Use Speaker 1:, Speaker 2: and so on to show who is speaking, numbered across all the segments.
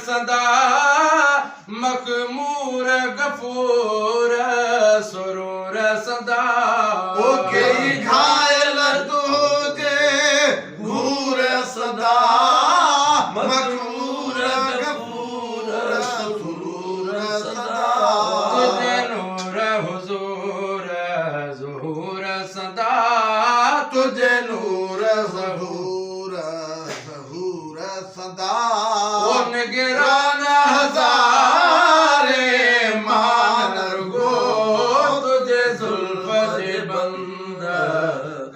Speaker 1: सदा मखमूर गफूर सुरूर सदा
Speaker 2: ओ कई घायल तुझे घूर सदा मखमूर गफूर सुरूर सदा
Speaker 1: तुझे नूर हुजूर ज़हूर सदा तुझे नूर ज़हूर
Speaker 2: ज़हूर सदा
Speaker 1: ओ निगरान हज़ारे मान रुगो तुझे ज़ुल्फ़ जे बंद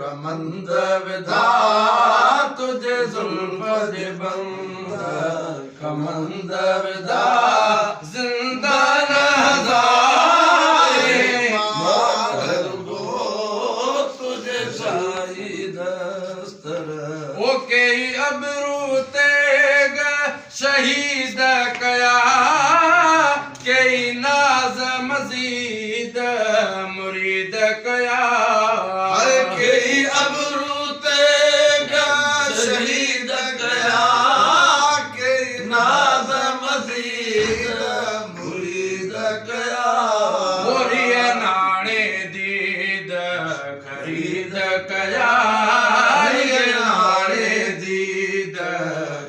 Speaker 1: कमंद विधा तुझे ज़ुल्फ़ जे बंद कमंद विधा ज़िंदान हज़ारे मान रुगो तुझे शाहिद अस्तर ओ कई अबरू तेग शहीद कया कई नाज मजीद मुरीद कया
Speaker 2: कई अबरू तेग शहीद कया कई नाज़ मज़ीद मुरीद कया
Speaker 1: मोरिय नाणे दीद खरीद कया नाणे दीद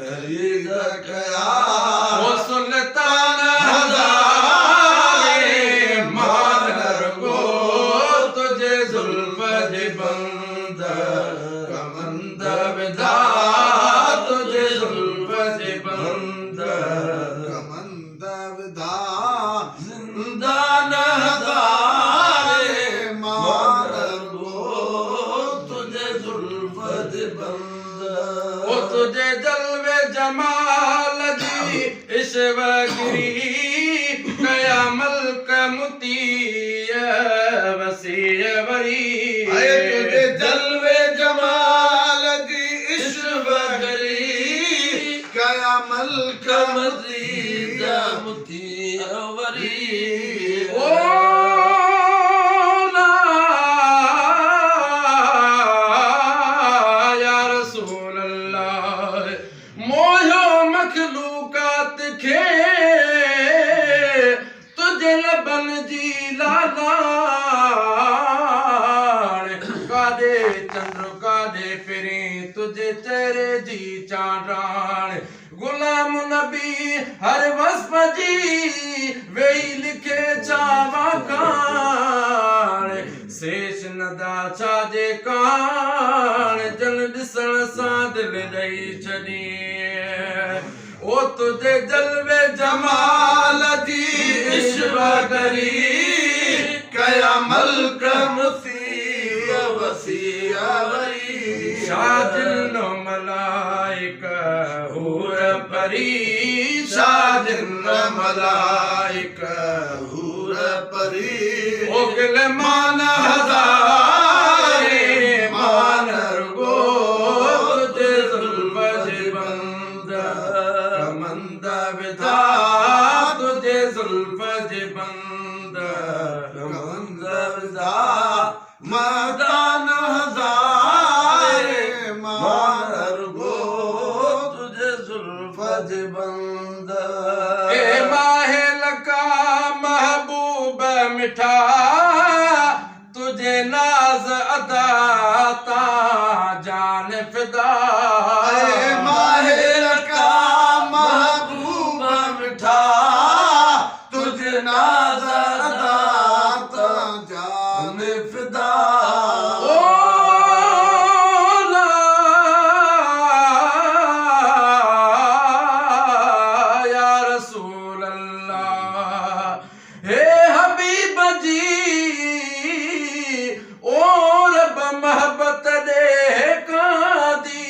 Speaker 2: खरीद कया
Speaker 1: ओ सुल्तान हज़ारे मान रुगो तुझे ज़ुल्फ़ जे बंद कमंद विधा तुझे ज़ुल्फ़ जे बंद
Speaker 2: कमंद विधा ज़िंदान हज़ारे मान रुगो तुझे ज़ुल्फ़ जे बंद
Speaker 1: ओ तुझे जलवे जमाल जी ईश्वगिरी कया मल्क मुतीय वसीय वरी
Speaker 2: तुझे जलवे जमाल जी ईश्वरी कया मल्क मज़ीद मुतीवरी
Speaker 1: ओ ला या रसूल अल्लाह मोयो मखलूकात खे तुझे लबन जी लालाण कादे चंद्र कादे फिरे तुझे चेहरे जी चांडाण गुलाम नबी हर वस्फ जी वेई लिखे चावा कान शेष नदा छाजे कान जन ॾिसण सां दिलि ॾेई छॾी ओ तुझे जलवे जमाल जी ईश्वरी
Speaker 2: कया मल्क मुसीब वसीवरी
Speaker 1: शाजिनो मलाइक हूर परी शाजिनो मलाइक
Speaker 2: हूर परी
Speaker 1: ओ गिल मान हज़ारे मान रुगो तुझे ज़ुल्फ़ जे बंद कमंद विधा तुझे ज़ुल्फ़ जे बंद
Speaker 2: कमंद विधा मदान हज़ारे मान रुगो तुझे ज़ुल्फ़ जे बंद
Speaker 1: ए माहे लका महबूब मिठा तुझे नाज अदा ता जान फिदा
Speaker 2: माहिर का महबूब मिठा तुझे नाज़ अदा जान फिदा
Speaker 1: ओ ला या रसूल अल्लाह हे हबीब जी ओ रब महबत दे कादी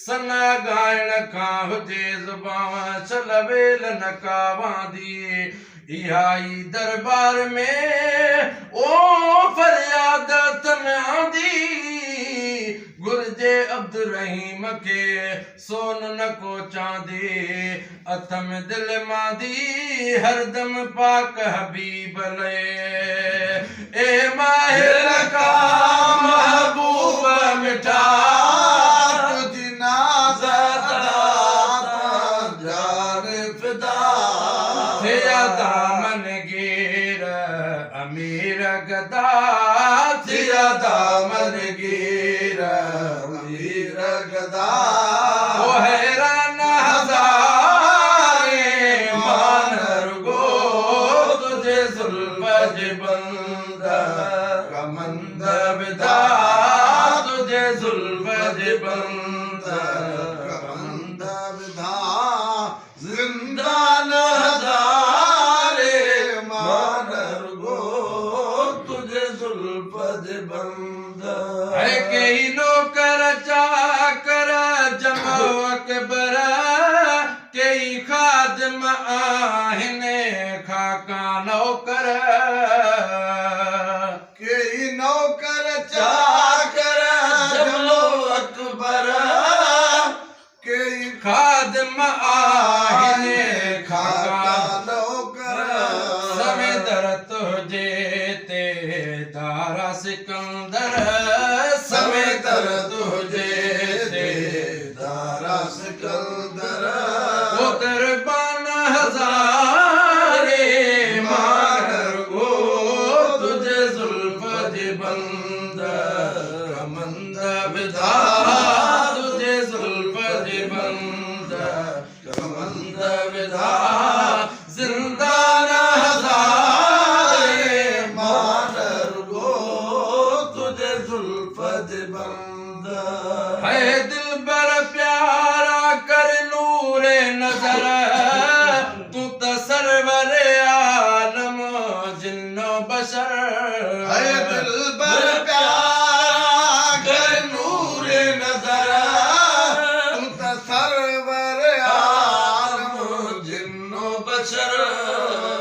Speaker 1: सना गायण खां हुजे ज़ुबान छलवेल न कावांदी इहाई दरबार में ओ फरियाद तन आंदी गुरजे अब्दुर्रहीम के सोन न को चांदी अथ में दिल मांदी हरदम पाक हबीब ले ए माहिर का महबूब मिठा
Speaker 2: तुझी नाज़ अदा
Speaker 1: थिया दामन गिर
Speaker 2: वीर गदा
Speaker 1: ओ हैरान हजारे मानर गो तुझे जुल्फज बंद कमंद विदा तुझे जुल्फज बंद
Speaker 2: कमंद विधा जिंदान हजारे मानर गो तुझे जुल्फज बंद
Speaker 1: है कई नौकर चाकर जमो अकबर कई खादम आहिने खाका नौकर
Speaker 2: कई नौकर चाकर जमो अकबर कई
Speaker 1: खादम आहिने खाका
Speaker 2: खाका नौकर
Speaker 1: समय दर तुझे ते दारा सिकंदर समय दर तुझे ते
Speaker 2: दारा सिकंदर
Speaker 1: वो कुर्बान हजारे मानर गो तुझे जुल्फज बंद कमंद विधा तुझे जुल्फज बंद कमंद विधा जिंदान हजारे
Speaker 2: मानर गो तुझे जुल्फज बंद
Speaker 1: है दिल बर प्यारा कर नूरे नजर तू तो सरवर आलम जिन्नो बशर
Speaker 2: है दिल बर प्यारा कर नूरे नजर तू तो सरवर आलम जिन्नो बशर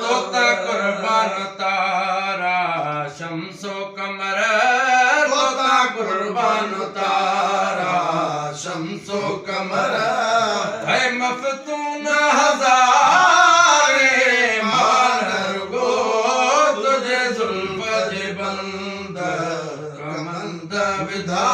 Speaker 1: तोता कुर्बान तारा शम्सो कमर तोता कुर्बान तारा शम्सो कमर है मफतून हजारे मानर गो तुझे जुल्फज बंद कमंद विधा